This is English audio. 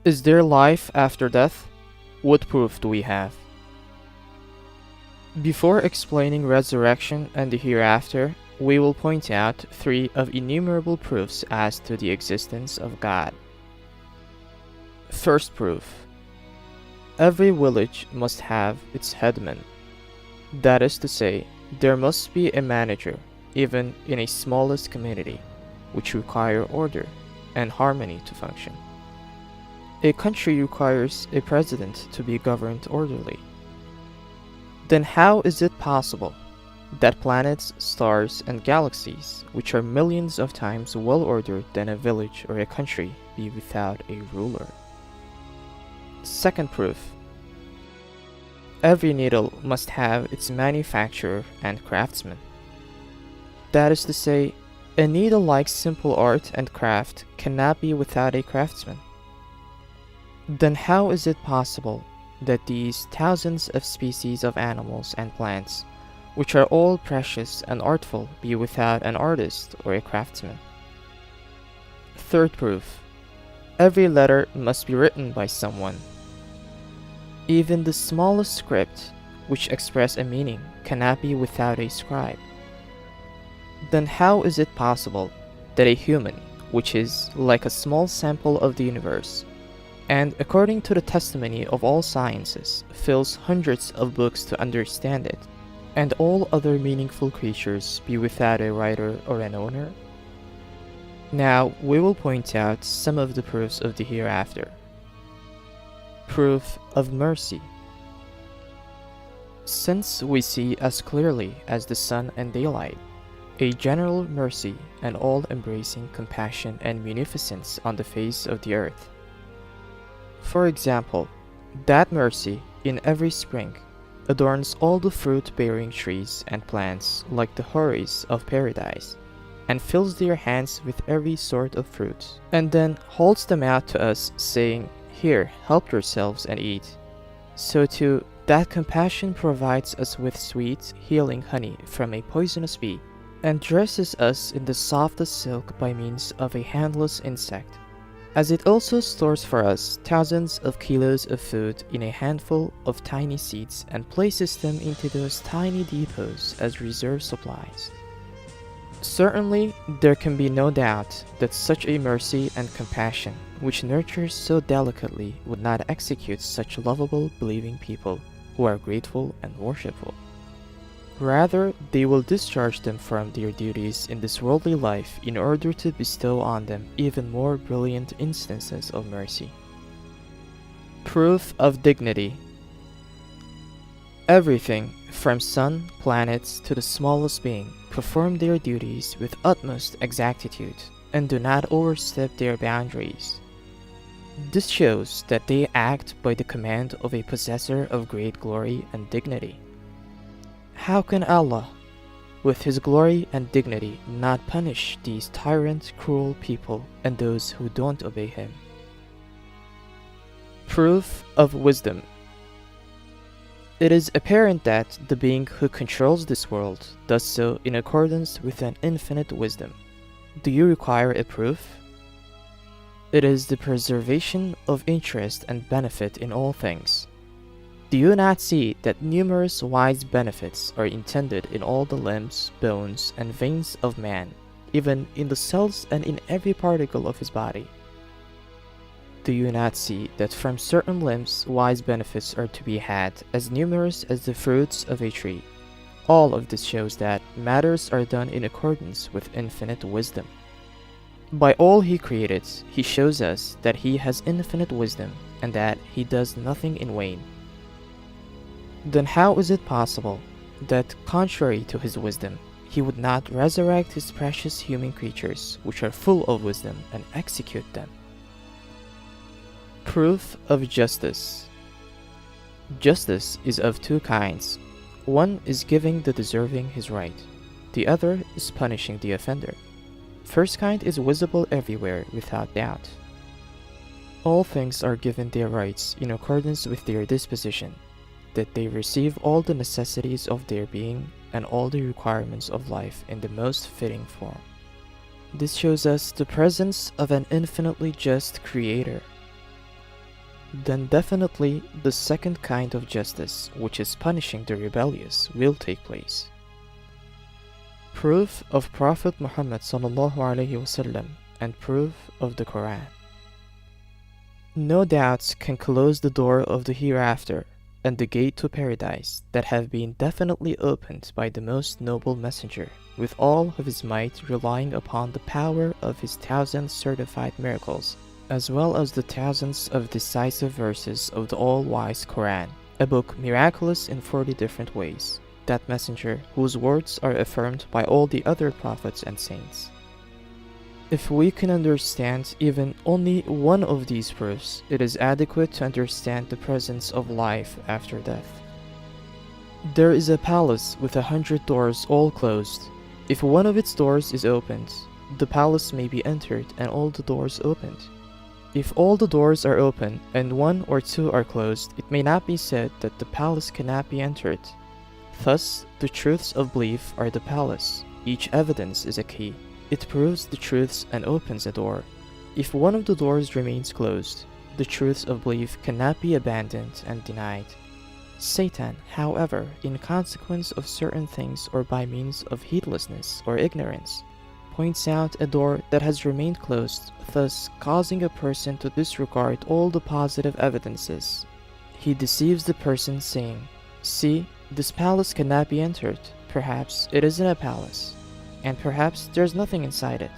Is there life after death? What proof do we have? Before explaining resurrection and the hereafter, we will point out three of innumerable proofs as to the existence of God. First proof. Every village must have its headman. That is to say, there must be a manager, even in a smallest community, which require order and harmony to function. A country requires a president to be governed orderly. Then how is it possible that planets, stars, and galaxies, which are millions of times well-ordered than a village or a country, be without a ruler? Second proof. Every needle must have its manufacturer and craftsman. That is to say, a needle like simple art and craft cannot be without a craftsman. Then how is it possible that these thousands of species of animals and plants, which are all precious and artful, be without an artist or a craftsman? Third proof. Every letter must be written by someone. Even the smallest script, which express a meaning, cannot be without a scribe. Then how is it possible that a human, which is like a small sample of the universe, and according to the testimony of all sciences, fills hundreds of books to understand it, and all other meaningful creatures be without a writer or an owner? Now we will point out some of the proofs of the hereafter. Proof of mercy. Since we see as clearly as the sun and daylight a general mercy and all-embracing compassion and munificence on the face of the earth. For example, that mercy in every spring adorns all the fruit-bearing trees and plants like the houris of paradise, and fills their hands with every sort of fruit, and then holds them out to us, saying, "Here, help yourselves and eat." So too, that compassion provides us with sweet, healing honey from a poisonous bee, and dresses us in the softest silk by means of a handless insect, as it also stores for us thousands of kilos of food in a handful of tiny seeds and places them into those tiny depots as reserve supplies. Certainly, there can be no doubt that such a mercy and compassion, which nurtures so delicately, would not execute such lovable, believing people who are grateful and worshipful. Rather, they will discharge them from their duties in this worldly life in order to bestow on them even more brilliant instances of mercy. Proof of dignity. Everything, from sun, planets, to the smallest being, perform their duties with utmost exactitude and do not overstep their boundaries. This shows that they act by the command of a possessor of great glory and dignity. How can Allah, with His glory and dignity, not punish these tyrant, cruel people and those who don't obey Him? Proof of wisdom. It is apparent that the being who controls this world does so in accordance with an infinite wisdom. Do you require a proof? It is the preservation of interest and benefit in all things. Do you not see that numerous wise benefits are intended in all the limbs, bones, and veins of man, even in the cells and in every particle of his body? Do you not see that from certain limbs wise benefits are to be had as numerous as the fruits of a tree? All of this shows that matters are done in accordance with infinite wisdom. By all He created, He shows us that He has infinite wisdom and that He does nothing in vain. Then how is it possible that, contrary to His wisdom, He would not resurrect His precious human creatures, which are full of wisdom, and execute them? Proof of justice. Justice is of two kinds. One is giving the deserving his right. The other is punishing the offender. First kind is visible everywhere without doubt. All things are given their rights in accordance with their disposition, that they receive all the necessities of their being and all the requirements of life in the most fitting form. This shows us the presence of an infinitely just Creator. then definitely the second kind of justice, which is punishing the rebellious, will take place. Proof of Prophet Muhammad sallallahu alaihi wasallam and proof of the Quran. No doubts can close the door of the hereafter and the gate to paradise that have been definitely opened by the most noble messenger, with all of his might relying upon the power of his 1,000 certified miracles, as well as the thousands of decisive verses of the all-wise Quran, a book miraculous in 40 different ways, that messenger whose words are affirmed by all the other prophets and saints. If we can understand even only one of these proofs, it is adequate to understand the presence of life after death. There is a palace with 100 doors all closed. If one of its doors is opened, the palace may be entered and all the doors opened. If all the doors are open and one or two are closed, it may not be said that the palace cannot be entered. Thus, the truths of belief are the palace. Each evidence is a key. It proves the truths and opens a door. If one of the doors remains closed, the truths of belief cannot be abandoned and denied. Satan, however, in consequence of certain things or by means of heedlessness or ignorance, points out a door that has remained closed, thus causing a person to disregard all the positive evidences. He deceives the person saying, "See, this palace cannot be entered. Perhaps it isn't a palace. And perhaps there's nothing inside it."